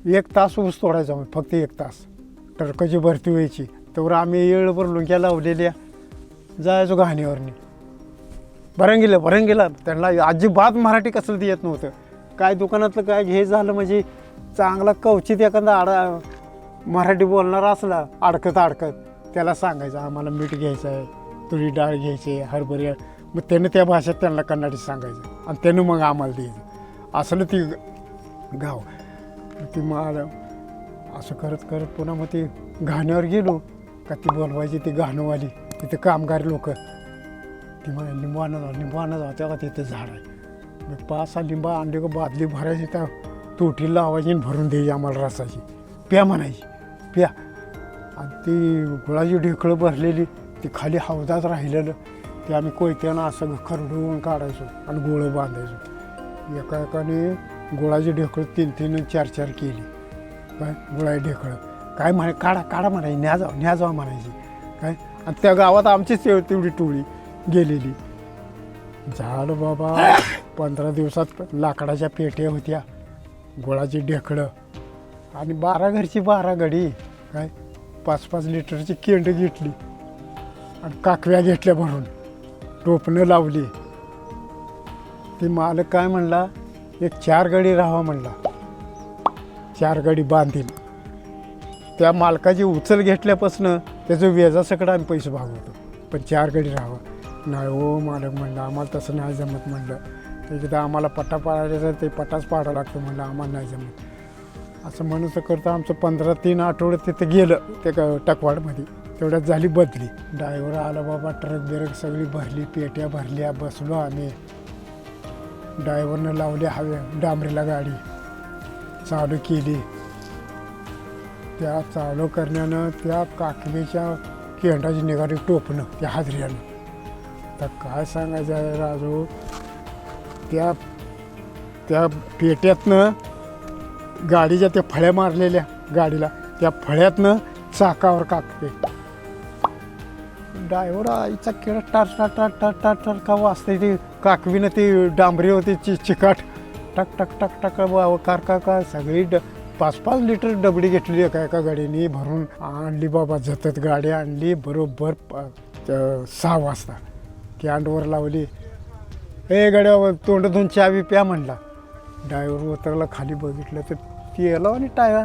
1 तास ऊस तोडायचा आम्ही, फक्त 1 तास. ट्रकाची भरती व्हायची तर आम्ही येळभर लुंग्या लावलेल्या जायचो घाणीवरनी. भरंगीला त्यांना अजिबात मराठी कसलं ते येत नव्हतं. काय दुकानातलं काय हे झालं म्हणजे चांगला कवचित एखादा मराठी बोलणारा असला अडकत त्याला सांगायचं आम्हाला मीठ घ्यायचं आहे, तुरी डाळ घ्यायची आहे, हरभरे. मग त्यानं त्या भाषेत त्यांना कन्नडीत सांगायचं आणि त्यानं मग आम्हाला द्यायचं. असलं ती गाव. ती मग असं करत पुन्हा मग ती घाण्यावर गेलो का ती बोलवायची ती घाणवाली तिथे कामगार लोक. ती मग लिंबानं जाऊ तेव्हा तिथं झाड आहे. मग 5-6 लिंबा आणले का बादली भरायची त्या तोटीला लावायची आणि भरून द्यायची आम्हाला रसाची. प्या म्हणायची प्या. आणि ती गुळाची ढेकळं भरलेली ती खाली हौदात राहिलेलं ते आम्ही कोयत्यानं असं खरडून काढायचो आणि गोळं बांधायचो. एकाने गुळाची ढेकळं 3-3 आणि 4-4 केली. काय गुळाची ढेकळं काय काढा म्हणायची, न्या जावा म्हणायची काय. आणि त्या गावात आमचीच तेवढी टोळी गेलेली. झालं बाबा 15 दिवसात लाकडाच्या पेट्या होत्या, गुळाची ढेकळं आणि 12 घरची 12 गडी. काय 5-5 लिटरची केंड घेतली आणि काकव्या घेतल्या भरून, टोपणं लावली. ती मालक काय म्हणला, एक 4 गडी राहावा म्हणला, 4 गडी बांधील. त्या मालकाची उचल घेतल्यापासून त्याचं व्याजासकट आम्ही पैसे भागवतो, पण 4 गडी राहावा. नाही हो मालक म्हणलं आम्हाला तसं नाही जमत म्हणलं. त्याच्यात आम्हाला पट्टा पाडायचा तर ते पट्टाच पाडावा लागतो म्हणलं, आम्हाला नाही जमत. असं म्हणून करता आमचं 15-3 आठवडे तिथं गेलं ते टकवाडमध्ये. तेवढ्यात झाली बदली. ड्रायव्हर आला बाबा, ट्रक सगळी भरली, पेट्या भरल्या. बसलो आम्ही. ड्रायव्हरनं लावली डांबरीला गाडी, चालू केली. त्या चालू करण्यानं त्या काकवीच्या केंडाची निघाली टोपणं त्या हादऱ्यानं. तर काय सांगायचं आहे राजू, त्या पेट्यातनं गाडीच्या त्या फळ्या मारलेल्या गाडीला, त्या फळ्यातनं चाकावर काकवे. ड्रायव्हर आईचा केळं टार का वाजते ती काकवीनं, ती डांबरी होती चिकाट. टक टक टक टक कार सगळी 5-5 लिटर डबडी घेतली एका गाडीने भरून आणली बाबा. जतत गाडी आणली बरोबर 6 वाजता. कॅन्डवर लावली. गाड्या तोंड धुवून चावी प्या म्हणला. ड्रायव्हर उतरला, खाली बघितलं तर तेला आणि टाया